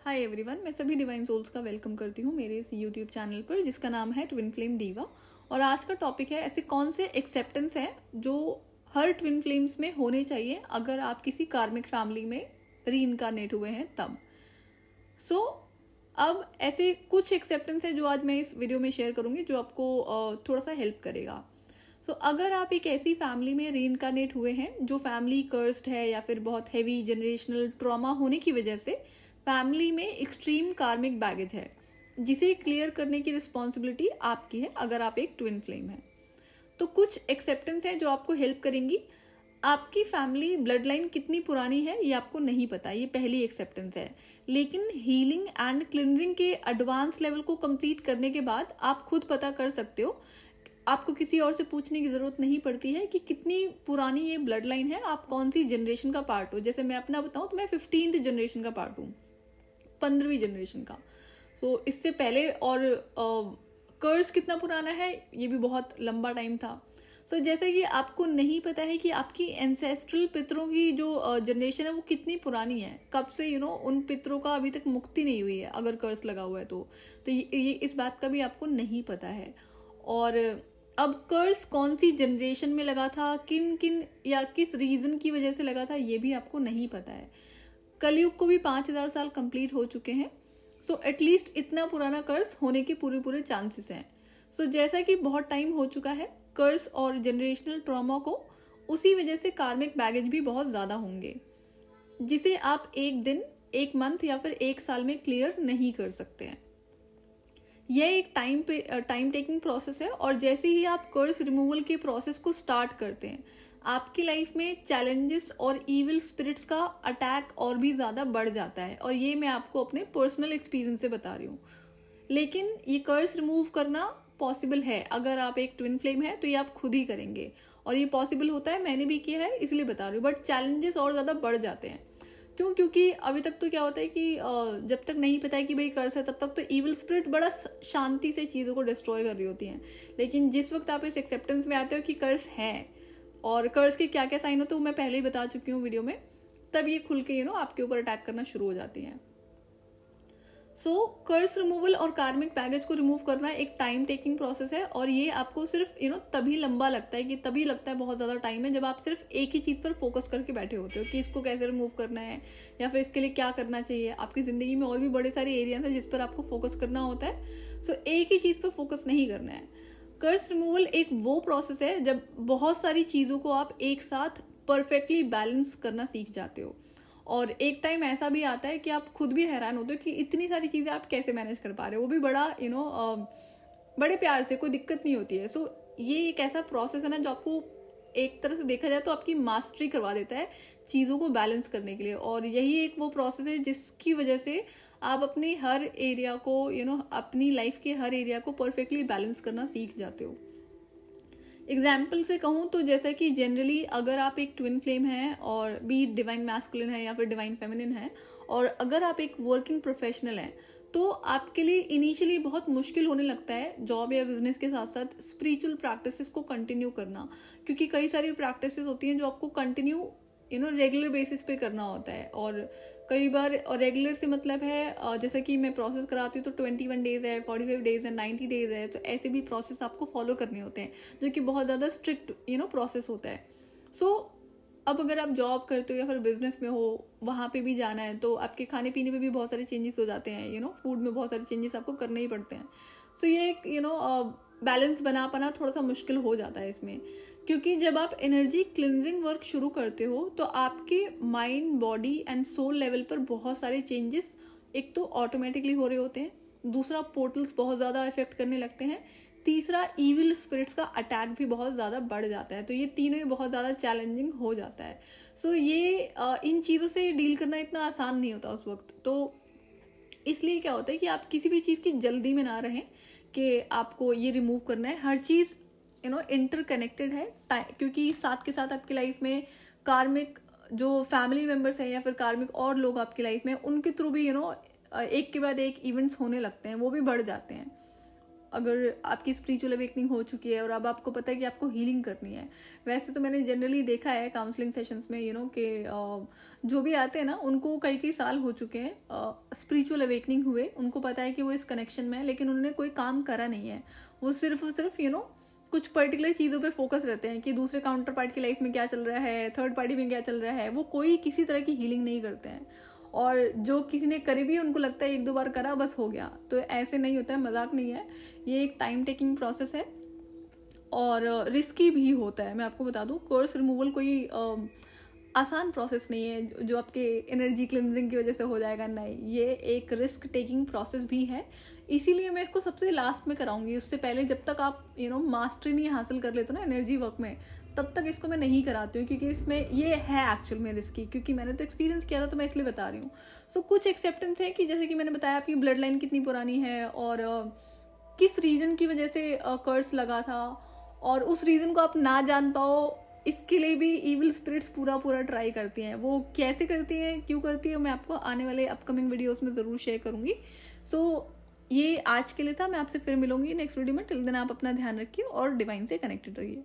Hi everyone, मैं सभी divine souls का वेलकम करती हूँ मेरे इस यूट्यूब चैनल पर जिसका नाम है ट्विन फ्लेम डीवा। और आज का टॉपिक है ऐसे कौन से एक्सेप्टेंस हैं जो हर ट्विन फ्लेम्स में होने चाहिए अगर आप किसी कार्मिक फैमिली में री हुए हैं तब। सो अब ऐसे कुछ एक्सेप्टेंस है जो आज मैं इस वीडियो में शेयर करूँगी जो आपको थोड़ा सा हेल्प करेगा। अगर आप एक ऐसी फैमिली में री हुए हैं जो फैमिली कर्स्ड है या फिर बहुत हैवी जनरेशनल ट्रॉमा होने की वजह से फैमिली में एक्सट्रीम कार्मिक बैगेज है जिसे क्लियर करने की रिस्पॉन्सिबिलिटी आपकी है अगर आप एक ट्विन फ्लेम है। तो कुछ एक्सेप्टेंस है जो आपको हेल्प करेंगी। आपकी फैमिली ब्लड लाइन कितनी पुरानी है ये आपको नहीं पता, ये पहली एक्सेप्टेंस है। लेकिन हीलिंग एंड क्लिनजिंग के एडवांस लेवल को कंप्लीट करने के बाद आप खुद पता कर सकते हो। आपको किसी और से पूछने की ज़रूरत नहीं पड़ती है कि कितनी पुरानी ये ब्लड लाइन है, आप कौन सी जनरेशन का पार्ट हो। जैसे मैं अपना बताऊं तो मैं 15th जनरेशन का पार्ट हूँ, 15वीं जनरेशन का। इससे पहले और कर्स कितना पुराना है ये भी बहुत लंबा टाइम था। जैसे कि आपको नहीं पता है कि आपकी एंसेस्ट्रल पितरों की जो जनरेशन है वो कितनी पुरानी है, कब से उन पितरों का अभी तक मुक्ति नहीं हुई है अगर कर्स लगा हुआ है तो ये इस बात का भी आपको नहीं पता है। और अब कर्स कौन सी जनरेशन में लगा था, किन किन या किस रीजन की वजह से लगा था ये भी आपको नहीं पता है। कलयुग को भी 5000 साल कंप्लीट हो चुके हैं। एटलीस्ट इतना पुराना कर्स होने के पूरे चांसेस हैं। जैसा कि बहुत टाइम हो चुका है कर्स और जनरेशनल ट्रॉमा को, उसी वजह से कार्मिक बैगेज भी बहुत ज़्यादा होंगे जिसे आप एक दिन, एक मंथ या फिर एक साल में क्लियर नहीं कर सकते हैं। यह एक टाइम टेकिंग प्रोसेस है और जैसे ही आप कर्स रिमूवल के प्रोसेस को स्टार्ट करते हैं आपकी लाइफ में चैलेंजेस और इविल स्पिरिट्स का अटैक और भी ज़्यादा बढ़ जाता है। और ये मैं आपको अपने पर्सनल एक्सपीरियंस से बता रही हूँ। लेकिन ये कर्स रिमूव करना पॉसिबल है, अगर आप एक ट्विन फ्लेम है तो ये आप खुद ही करेंगे और ये पॉसिबल होता है, मैंने भी किया है इसलिए बता रही हूँ। बट चैलेंजेस और ज़्यादा बढ़ जाते हैं। क्यों? क्योंकि अभी तक तो क्या होता है कि जब तक नहीं पता है कि भाई कर्स है तब तक तो इविल स्पिरिट बड़ा शांति से चीज़ों को डिस्ट्रॉय कर रही होती हैं। लेकिन जिस वक्त आप इस एक्सेप्टेंस में आते हो कि कर्स है और कर्स के क्या क्या साइन होते हैं वो मैं पहले ही बता चुकी हूँ वीडियो में, तब ये खुल के आपके ऊपर अटैक करना शुरू हो जाती हैं। कर्स रिमूवल और कार्मिक बैगेज को रिमूव करना एक टाइम टेकिंग प्रोसेस है और ये आपको सिर्फ तभी लंबा लगता है कि तभी लगता है बहुत ज़्यादा टाइम है जब आप सिर्फ एक ही चीज़ पर फोकस करके बैठे होते हो कि इसको कैसे रिमूव करना है या फिर इसके लिए क्या करना चाहिए। आपकी ज़िंदगी में और भी बड़े सारे एरियाज हैं जिस पर आपको फोकस करना होता है। एक ही चीज़ पर फोकस नहीं करना है। कर्स रिमूवल एक वो प्रोसेस है जब बहुत सारी चीज़ों को आप एक साथ परफेक्टली बैलेंस करना सीख जाते हो। और एक टाइम ऐसा भी आता है कि आप खुद भी हैरान होते हो कि इतनी सारी चीज़ें आप कैसे मैनेज कर पा रहे हो, वो भी बड़ा बड़े प्यार से, कोई दिक्कत नहीं होती है। ये एक ऐसा प्रोसेस है ना जो आपको एक तरह से देखा जाए तो आपकी मास्टरी करवा देता है चीज़ों को बैलेंस करने के लिए। और यही एक वो प्रोसेस है जिसकी वजह से आप अपनी हर एरिया को अपनी लाइफ के हर एरिया को परफेक्टली बैलेंस करना सीख जाते हो। एग्जाम्पल से कहूँ तो जैसा कि जनरली अगर आप एक ट्विन फ्लेम है और भी डिवाइन मैस्कुलिन है या फिर डिवाइन फेमिनिन है और अगर आप एक वर्किंग प्रोफेशनल हैं तो आपके लिए इनिशियली बहुत मुश्किल होने लगता है जॉब या बिजनेस के साथ साथ स्पिरिचुअल प्रैक्टिसेस को कंटिन्यू करना, क्योंकि कई सारी प्रैक्टिसेस होती हैं जो आपको कंटिन्यू रेगुलर बेसिस पे करना होता है। और कई बार, और रेगुलर से मतलब है जैसे कि मैं प्रोसेस कराती हूँ तो 21 डेज है, 45 डेज है, 90 डेज है, तो ऐसे भी प्रोसेस आपको फॉलो करने होते हैं जो कि बहुत ज़्यादा स्ट्रिक्ट प्रोसेस होता है। अब अगर आप जॉब करते हो या फिर बिजनेस में हो, वहाँ पे भी जाना है तो आपके खाने पीने में भी बहुत सारे चेंजेस हो जाते हैं। फूड में बहुत सारे चेंजेस आपको करने ही पड़ते हैं। ये एक बैलेंस बना पाना थोड़ा सा मुश्किल हो जाता है इसमें, क्योंकि जब आप एनर्जी क्लिनजिंग वर्क शुरू करते हो तो आपके mind, body and soul level पर बहुत सारे चेंजेस एक तो ऑटोमेटिकली हो रहे होते हैं, दूसरा पोर्टल्स बहुत ज़्यादा इफेक्ट करने लगते हैं, तीसरा इविल स्पिरिट्स का अटैक भी बहुत ज़्यादा बढ़ जाता है। तो ये तीनों ही बहुत ज़्यादा चैलेंजिंग हो जाता है। ये इन चीज़ों से डील करना इतना आसान नहीं होता उस वक्त। तो इसलिए क्या होता है कि आप किसी भी चीज़ की जल्दी में ना रहें कि आपको ये रिमूव करना है। हर चीज़ इंटरकनेक्टेड है, क्योंकि साथ के साथ आपकी लाइफ में कार्मिक जो फैमिली मेम्बर्स हैं या फिर कार्मिक और लोग आपकी लाइफ में, उनके थ्रू भी एक के बाद एक इवेंट्स होने लगते हैं, वो भी बढ़ जाते हैं। अगर आपकी स्पिरिचुअल अवेकनिंग हो चुकी है और अब आपको पता है कि आपको हीलिंग करनी है। वैसे तो मैंने जनरली देखा है काउंसलिंग सेशंस में कि जो भी आते हैं ना उनको कई कई साल हो चुके हैं स्पिरिचुअल अवेकनिंग हुए, उनको पता है कि वो इस कनेक्शन में है, लेकिन उन्होंने कोई काम करा नहीं है। वो सिर्फ और सिर्फ कुछ पर्टिकुलर चीज़ों पे फोकस रहते हैं कि दूसरे काउंटर पार्ट की लाइफ में क्या चल रहा है, थर्ड पार्टी में क्या चल रहा है। वो कोई किसी तरह की हीलिंग नहीं करते हैं, और जो किसी ने करी भी उनको लगता है एक दो बार करा बस हो गया। तो ऐसे नहीं होता है, मजाक नहीं है। ये एक टाइम टेकिंग प्रोसेस है और रिस्की भी होता है। मैं आपको बता दूं, कर्स रिमूवल कोई आसान प्रोसेस नहीं है जो आपके एनर्जी क्लिनजिंग की वजह से हो जाएगा, नहीं। ये एक रिस्क टेकिंग प्रोसेस भी है, इसीलिए मैं इसको सबसे लास्ट में कराऊंगी। उससे पहले जब तक आप मास्टरी नहीं हासिल कर लेते ना एनर्जी वर्क में, तब तक इसको मैं नहीं कराती हूँ, क्योंकि इसमें ये है एक्चुअल में रिस्की, क्योंकि मैंने तो एक्सपीरियंस किया था, तो मैं इसलिए बता रही हूँ। सो कुछ एक्सेप्टेंस है कि जैसे कि मैंने बताया आपकी ब्लड लाइन कितनी पुरानी है और किस रीज़न की वजह से कर्स लगा था, और उस रीज़न को आप ना जान पाओ, इसके लिए भी इविल स्पिरिट्स पूरा ट्राई करती हैं। वो कैसे करती हैं, क्यों करती है, मैं आपको आने वाले अपकमिंग वीडियोस में ज़रूर शेयर करूँगी। सो ये आज के लिए था। मैं आपसे फिर मिलूंगी नेक्स्ट वीडियो में। टिल देन आप अपना ध्यान रखिए और डिवाइन से कनेक्टेड रहिए।